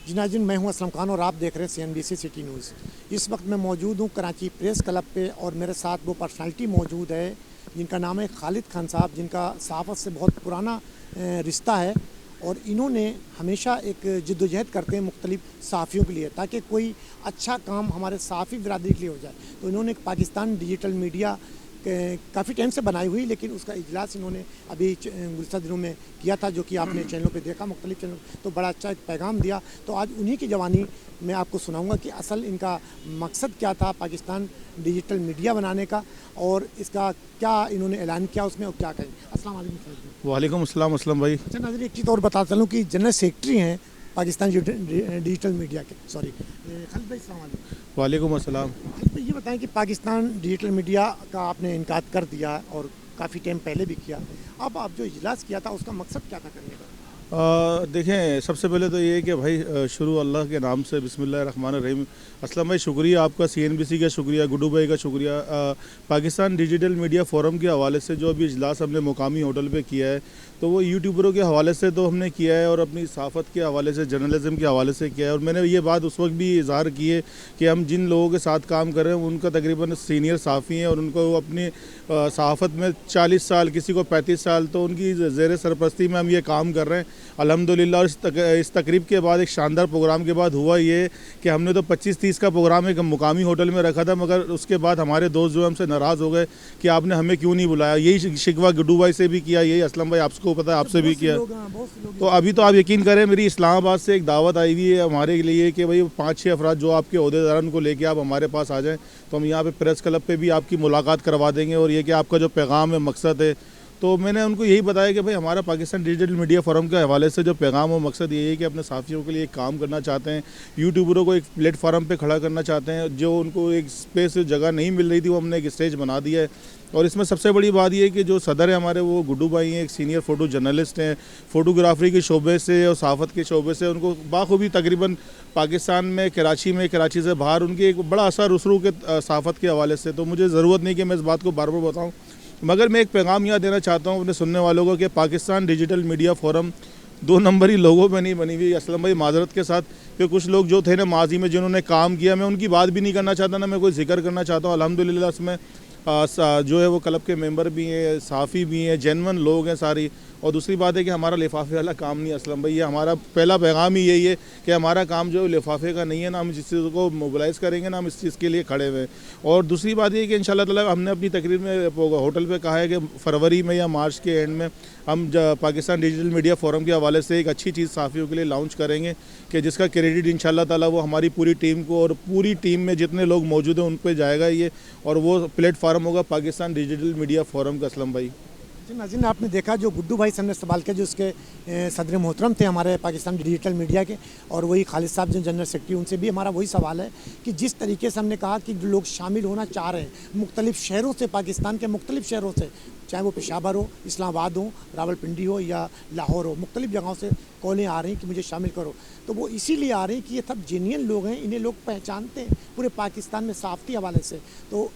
जी नाज़रीन, मैं हूं असलम खान और आप देख रहे हैं CNBC सिटी न्यूज़। इस वक्त मैं मौजूद हूं कराची प्रेस क्लब पे और मेरे साथ वो पर्सनालिटी मौजूद है जिनका नाम है खालिद खान साहब, जिनका सहाफ़त से बहुत पुराना रिश्ता है और इन्होंने हमेशा एक जद्दोजहद करते हैं मुख्तलिफ सहाफ़ियों के लिए ताकि कोई अच्छा काम हमारे सहाफ़ी बिरादरी के लिए हो जाए। तो इन्होंने एक पाकिस्तान डिजिटल मीडिया काफ़ी टाइम से बनाई हुई, लेकिन उसका इजलास इन्होंने अभी गुज़श्ता दिनों में किया था, जो कि आपने चैनलों पे देखा, मुख्तलिफ चैनल, तो बड़ा अच्छा एक पैगाम दिया। तो आज उन्हीं की जवानी मैं आपको सुनाऊंगा कि असल इनका मकसद क्या था पाकिस्तान डिजिटल मीडिया बनाने का और इसका क्या इन्होंने ऐलान किया उसमें और क्या कहें। अस्सलाम वालेकुम। वालेकुम अस्सलाम असलम भाई। अच्छा नाज़रीन, एक चीज़ और बता चलूँ कि जनरल सेक्रेटरी हैं पाकिस्तान डिजिटल मीडिया के, सॉरी खालिद भाई, अस्सलाम वालेकुम। वालेकुम अस्सलाम। तो ये बताएं कि पाकिस्तान डिजिटल मीडिया का आपने इनकार कर दिया और काफ़ी टाइम पहले भी किया, अब आप जो इजलास किया था उसका मकसद क्या था करने का? देखें, सबसे पहले तो ये है कि भाई शुरू अल्लाह के नाम से, बिस्मिल्लाहिर्रहमानिर्रहीम। असलम भाई शुक्रिया आपका, CNBC का शुक्रिया, गुड्डू भाई का शुक्रिया। पाकिस्तान डिजिटल मीडिया फोरम के हवाले से जो अभी इजलास हमने मुकामी होटल पे किया है, तो वो यूट्यूबरों के हवाले से तो हमने किया है और अपनी सहाफ़त के हवाले से, जर्नलिज़म के हवाले से किया है। और मैंने ये बात उस वक्त भी इज़हार की है कि हम जिन लोगों के साथ काम कर रहे हैं उनका तकरीबन सीनियर सहाफ़ी हैं और उनको अपनी सहाफ़त में 40 साल, किसी को 35 साल, तो उनकी ज़ेर सरपरस्ती में हम ये काम कर रहे हैं अल्हम्दुलिल्लाह। और इस तकरीब के बाद, एक शानदार प्रोग्राम के बाद हुआ ये कि हमने तो 25-30 का प्रोग्राम एक मुकामी होटल में रखा था, मगर उसके बाद हमारे दोस्त जो हमसे नाराज़ हो गए कि आपने हमें क्यों नहीं बुलाया। यही शिकवा गुड्डू भाई से भी किया, यही असलम भाई आपको पता है आपसे भी किया। तो अभी तो आप यकीन करें, मेरी इस्लामाबाद से एक दावत आई हुई है हमारे लिए कि भाई 5-6 अफराद जो आपके ओहदेदार उनको लेके आप हमारे पास आ जाएं, तो हम यहाँ पे प्रेस क्लब पे भी आपकी मुलाकात करवा देंगे और ये कि आपका जो पैगाम है, मकसद है। तो मैंने उनको यही बताया कि भाई हमारा पाकिस्तान डिजिटल मीडिया फोरम के हवाले से जो पैगाम और मकसद ये है कि अपने साथियों के लिए एक काम करना चाहते हैं, यूट्यूबरों को एक प्लेटफार्म पे खड़ा करना चाहते हैं। जो उनको एक स्पेस, जगह नहीं मिल रही थी, वो हमने एक स्टेज बना दिया है। और इसमें सबसे बड़ी बात ये है कि जो सदर है हमारे, वो गुड्डू भाई हैं, एक सीनियर फ़ोटो जर्नलिस्ट हैं, फ़ोटोग्राफी के शोबे से और सहाफ़त के शोबे से उनको बाखूबी तकरीबन पाकिस्तान में, कराची से बाहर उनकी एक बड़ा असर उसरू के सहाफ़त के हवाले से। तो मुझे ज़रूरत नहीं कि मैं इस बात को बार बार बताऊँ, मगर मैं एक पैगाम यहाँ देना चाहता हूँ अपने सुनने वालों को कि पाकिस्तान डिजिटल मीडिया फोरम 2 नंबरी लोगों में नहीं बनी हुई। असलम भाई माजरत के साथ कि कुछ लोग जो थे ना माजी में जिन्होंने काम किया, मैं उनकी बात भी नहीं करना चाहता, ना मैं कोई जिक्र करना चाहता हूँ। अल्हम्दुलिल्लाह इसमें जो है वो क्लब के मेंबर भी हैं, सहाफ़ी भी हैं, जेन्युइन लोग हैं सारी। और दूसरी बात है कि हमारा लिफाफे वाला काम नहीं है असलम भाई, ये हमारा पहला पैगाम ही यही है कि हमारा काम जो लिफाफे का नहीं है ना, हम जिस चीज़ को मोबिलाइज़ करेंगे ना, हम इस चीज़ के लिए खड़े हुए हैं। और दूसरी बात ये है कि इंशाल्लाह ताला हमने अपनी तकरीर में होटल पे कहा है कि फरवरी में या मार्च के एंड में हम पाकिस्तान डिजिटल मीडिया फोरम के हवाले से एक अच्छी चीज़ सहाफ़ियों के लिए लॉन्च करेंगे कि जिसका क्रेडिट इंशाल्लाह ताला वो हमारी पूरी टीम को और पूरी टीम में जितने लोग मौजूद हैं उन पर जाएगा ये, और वो प्लेटफार्म होगा पाकिस्तान डिजिटल मीडिया फोरम का। असलम भाई नाज़रीन, आपने देखा जो गुड्डू भाई से हमने सवाल किया, जो उसके सदर मोहतरम थे हमारे पाकिस्तान डिजिटल मीडिया के, और वही खालिद साहब जो जनरल सेक्रेटरी, उनसे भी हमारा वही सवाल है कि जिस तरीके से हमने कहा कि जो लोग शामिल होना चाह रहे हैं मुख्तलिफ शहरों से, पाकिस्तान के मुख्तलिफ शहरों से, चाहे वो पेशावर हो, इस्लामाबाद हो, रावलपिंडी हो या लाहौर हो, मुख्तलिफ जगहों से कॉलें आ रही हैं कि मुझे शामिल करो। तो वो इसीलिए आ रही हैं कि ये सब जेन्युइन लोग हैं, इन्हें लोग पहचानते हैं पूरे पाकिस्तान में सहाफ़ती हवाले से। तो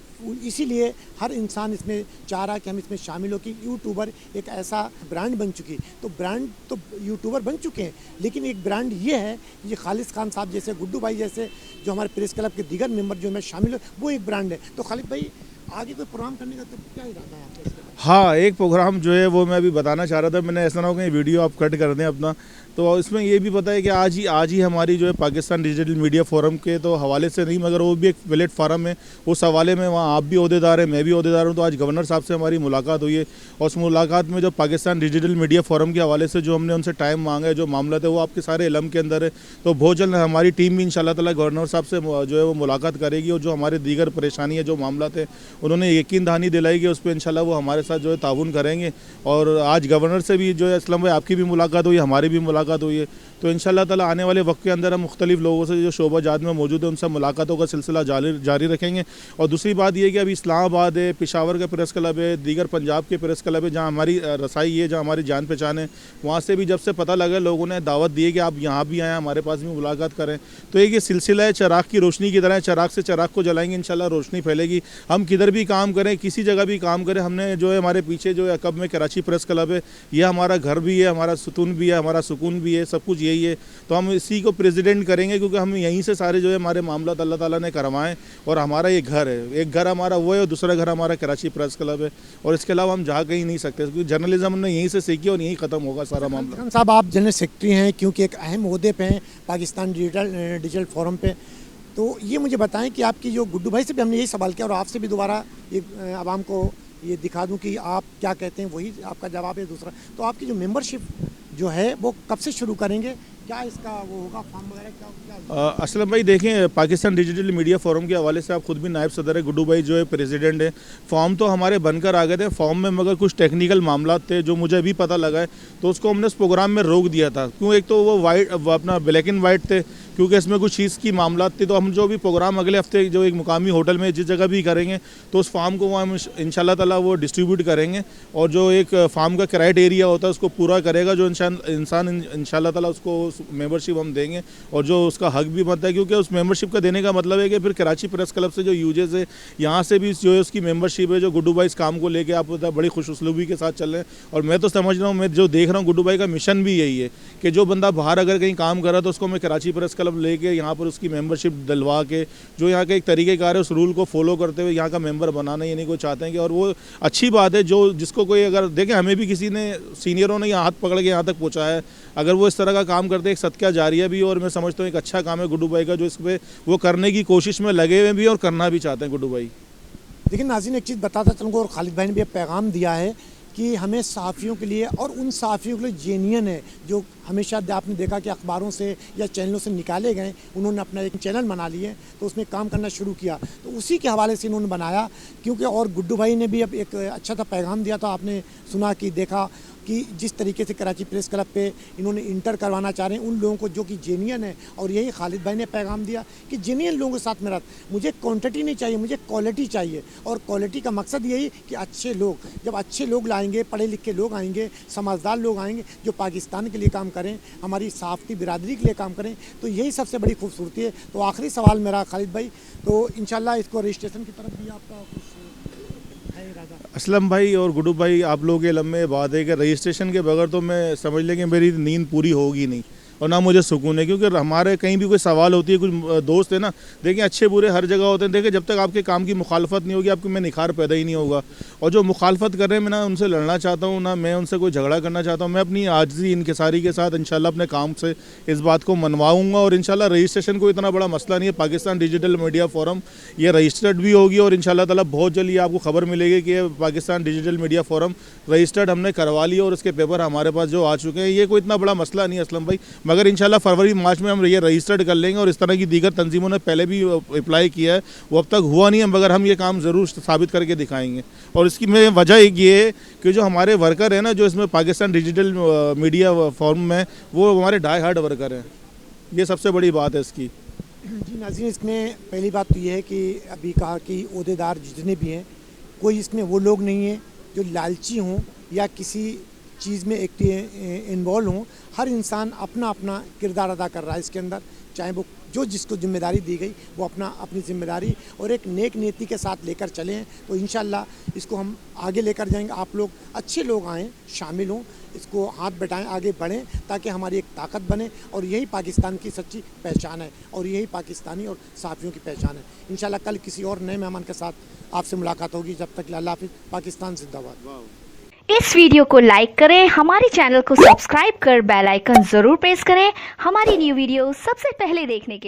इसीलिए हर इंसान इसमें चाह रहा है कि हम इसमें शामिल हो, कि यूट्यूबर एक ऐसा ब्रांड बन चुकी। तो ब्रांड तो यूट्यूबर बन चुके हैं, लेकिन एक ब्रांड ये है कि खालिद खान साहब जैसे, गुड्डू भाई जैसे, जो हमारे प्रेस क्लब के दीगर मेंबर जो मैं शामिल हो, वो एक ब्रांड है। तो खालिद भाई आगे कोई प्रोग्राम करने का तो क्या इरादा है आपका? हाँ, एक प्रोग्राम जो है वो मैं अभी बताना चाह रहा था, मैंने ऐसा ना हो कि वीडियो आप कट कर दें अपना। तो इसमें ये भी पता है कि आज ही हमारी जो है पाकिस्तान डिजिटल मीडिया फोरम के तो हवाले से नहीं, मगर वो भी एक प्लेटफार्म है, उस हवाले में वहाँ आप भी ओहदेदार हैं, मैं भी ओहदेदार हूँ। तो आज गवर्नर साहब से हमारी मुलाकात हुई है और उस मुलाकात में जो पाकिस्तान डिजिटल मीडिया फोरम के हवाले से जो हमने उनसे टाइम मांगा है, जो मामला है वो आपके सारे इलम के अंदर है। तो बहुत जल्द हमारी टीम भी इंशाल्लाह ताला गवर्नर साहब से जो है वो मुलाकात करेगी और जो हमारे दीगर परेशानी है, जो मामला थे, उन्होंने यकीन दहानी दिलाई कि उस पर इंशाल्लाह वो हमारे साथ जो है ताउन करेंगे। और आज गवर्नर से भी जो है असलम भाई आपकी भी मुलाकात हुई, हमारी भी मुलाकात हुई है। तो इंशाल्लाह ताला आने वाले वक्त के अंदर हम मुख्तलिफ लोगों से जो शोबा जात में मौजूद है उनसे मुलाकातों का सिलसिला जारी रखेंगे। और दूसरी बात ये है कि अभी इस्लामाबाद है, पेशावर का प्रेस क्लब है, दीगर पंजाब के प्रेस क्लब है, जहाँ हमारी रसाई है, जहाँ हमारी जान पहचान है, वहाँ से भी जब से पता लगा लोगों ने दावत दी है कि आप यहाँ भी आएँ, हमारे पास भी मुलाकात करें। तो एक ये सिलसिला है चिराग की रोशनी की तरह, चिराग से चिराग को जलाएंगे, इंशाल्लाह रोशनी फैलेगी। हम किधर भी काम करें, किसी जगह भी काम करें, हमने जो है हमारे पीछे जो है अकब में कराची प्रेस क्लब है, यह हमारा घर भी है, हमारा सुतून भी है, हमारा सुकून भी है, सब कुछ यही है, तो हम इसी को प्रेसिडेंट करेंगे, क्योंकि हम यहीं से सारे जो है हमारे मामलात अल्लाह ताला ने करवाएं, और हमारा ये घर है, एक घर हमारा वो है और दूसरा घर हमारा कराची प्रेस क्लब है, और इसके अलावा हम जा कहीं नहीं सकते, क्योंकि जर्नलिज्म हमने यहीं से सीखी और यहीं ख़त्म होगा सारा मामला। खान साहब, आप जनरल सेक्रेटरी हैं, क्योंकि एक अहम ओहदे पे हैं पाकिस्तान डिजिटल फोरम पे, तो ये मुझे बताएं कि आपकी जो गुड्डू भाई से भी हमने यही सवाल किया और आपसे भी दोबारा ये आवाम को ये दिखा दूं कि आप क्या कहते हैं, वही आपका जवाब है। दूसरा, तो आपकी जो मेंबरशिप जो है वो कब से शुरू करेंगे, क्या इसका वो होगा फॉर्म वगैरह क्या? असलम भाई देखें, पाकिस्तान डिजिटल मीडिया फोरम के हवाले से आप खुद भी नायब सदर है, गुड्डू भाई जो है प्रेसिडेंट है। फॉर्म तो हमारे बनकर आ गए थे, फॉर्म में मगर कुछ टेक्निकल मामला थे जो मुझे अभी पता लगा है, तो उसको हमने उस प्रोग्राम में रोक दिया था। क्यों, एक तो वो अपना ब्लैक एंड वाइट थे, क्योंकि इसमें कुछ चीज़ की मामला थी, तो हम जो भी प्रोग्राम अगले हफ्ते जो एक मुकामी होटल में जिस जगह भी करेंगे, तो उस फार्म को हम इंशाल्लाह ताला वो डिस्ट्रीब्यूट करेंगे, और जो एक फार्म का क्राइटेरिया होता है उसको पूरा करेगा जो इंसान इंशाल्लाह ताला उसको मेंबरशिप हम देंगे, और जो उसका हक भी बनता है, क्योंकि उस मेंबरशिप का देने का मतलब है कि फिर कराची प्रेस क्लब से जो यूजेस है यहाँ से भी जो है उसकी मेंबरशिप है, जो गुड्डू भाई इस काम को लेके आप बड़ी खुशउस्लूबी के साथ चल रहे हैं। और मैं तो समझ रहा हूँ, मैं जो देख रहा हूँ गुड्डू भाई का मिशन भी यही है कि जो बंदा बाहर अगर कहीं काम कर रहा है तो उसको मैं कराची प्रेस क्लब लेके यहाँ पर उसकी मेंबरशिप डलवा के जो यहाँ का एक तरीक़ेकार है उस रूल को फॉलो करते हुए यहाँ का मेंबर बनाना, ये नहीं कोई चाहते हैं कि, और वो अच्छी बात है जो जिसको कोई अगर देखें, हमें भी किसी ने सीनियरों ने यहाँ हाथ पकड़ के यहाँ तक पहुँचाया है, अगर वो इस तरह का काम करते हैं, एक सदका जारिया भी, और मैं समझता हूँ एक अच्छा काम है गुड्डू भाई का जो इस पर वो करने की कोशिश में लगे हुए भी और करना भी चाहते हैं गुड्डू भाई। लेकिन नाज़रीन, एक चीज़ बताता चलूँगा, और खालिद भाई ने भी पैगाम दिया है कि हमें सहाफ़ियों के लिए और उन सहाफ़ियों के लिए जेन्युइन है जो हमेशा आपने देखा कि अखबारों से या चैनलों से निकाले गए, उन्होंने अपना एक चैनल बना लिए तो उसमें काम करना शुरू किया, तो उसी के हवाले से इन्होंने बनाया। क्योंकि और गुड्डू भाई ने भी अब एक अच्छा सा पैगाम दिया था, आपने सुना कि देखा कि जिस तरीके से कराची प्रेस क्लब पे इन्होंने इंटर करवाना चाह रहे हैं उन लोगों को जो कि जेन्युइन है, और यही खालिद भाई ने पैगाम दिया कि जेन्युइन लोगों के साथ मेरा, मुझे क्वांटिटी नहीं चाहिए, मुझे क्वालिटी चाहिए, और क्वालिटी का मकसद यही कि अच्छे लोग, जब अच्छे लोग लाएंगे, पढ़े लिखे लोग आएंगे, समझदार लोग आएंगे जो पाकिस्तान के लिए काम करें, हमारी सहाफ़ती बिरादरी के लिए काम करें, तो यही सबसे बड़ी खूबसूरती है। तो आखिरी सवाल मेरा खालिद भाई, तो इंशाल्लाह इसको रजिस्ट्रेशन की तरफ भी आपका कुछ है इरादा? असलम भाई और गुड्डू भाई, आप लोगों के लम्बे बात है कि रजिस्ट्रेशन के बगैर तो मैं समझ लें कि मेरी नींद पूरी होगी नहीं, और ना मुझे सुकून है, क्योंकि हमारे कहीं भी कोई सवाल होती है, कुछ दोस्त है ना, देखिए अच्छे बुरे हर जगह होते हैं, देखिए जब तक आपके काम की मुखालफत नहीं होगी आपके में निखार पैदा ही नहीं होगा, और जो मुखालफत कर रहे हैं मैं ना उनसे लड़ना चाहता हूँ, ना मैं उनसे कोई झगड़ा करना चाहता हूँ, मैं अपनी आजिज़ी इनकिसारी के साथ इंशाल्लाह अपने काम से इस बात को मनवाऊँगा, और इंशाल्लाह रजिस्ट्रेशन को इतना बड़ा मसला नहीं है, पाकिस्तान डिजिटल मीडिया फोरम ये रजिस्टर्ड भी होगी, और इंशाल्लाह ताला बहुत जल्द ये आपको खबर मिलेगी कि Pakistan digital media forum registered हमने करवा लिया, और उसके पेपर हमारे पास जो आ चुके हैं, ये कोई इतना बड़ा मसला नहीं है असलम भाई, मगर इंशाल्लाह फरवरी मार्च में हम ये रजिस्टर्ड कर लेंगे, और इस तरह की दीगर तंजीमों ने पहले भी अप्लाई किया है, वो अब तक हुआ नहीं है, मगर हम ये काम ज़रूर साबित करके दिखाएंगे। और इसकी में वजह एक ये है कि जो हमारे वर्कर हैं ना, जो इसमें पाकिस्तान डिजिटल मीडिया फॉर्म में, वो हमारे डाई हार्ड वर्कर हैं, ये सबसे बड़ी बात है इसकी। जी नाज़रीन, इसमें पहली बात तो ये है कि अभी कहा कि ओहदेदार जितने भी हैं, कोई इसमें वो लोग नहीं हैं जो लालची हों या किसी चीज़ में इन्वॉल्व हों। हर इंसान अपना अपना किरदार अदा कर रहा है इसके अंदर, चाहे वो जो जिसको जिम्मेदारी दी गई वो अपनी जिम्मेदारी और एक नेक नीति के साथ लेकर चले हैं, तो इंशाल्लाह इसको हम आगे लेकर जाएंगे। आप लोग अच्छे लोग आएँ, शामिल हों, इसको हाथ बैठाएं, आगे बढ़ें, ताकि हमारी एक ताकत बने, और यही पाकिस्तान की सच्ची पहचान है, और यही पाकिस्तानी और सहाफ़ियों की पहचान है। इंशाल्लाह कल किसी और नए मेहमान के साथ आपसे मुलाकात होगी, जब तक अल्लाह हाफ़िज़, पाकिस्तान जिंदाबाद। इस वीडियो को लाइक करें, हमारे चैनल को सब्सक्राइब कर बेल आइकन जरूर प्रेस करें हमारी न्यू वीडियो सबसे पहले देखने के लिए।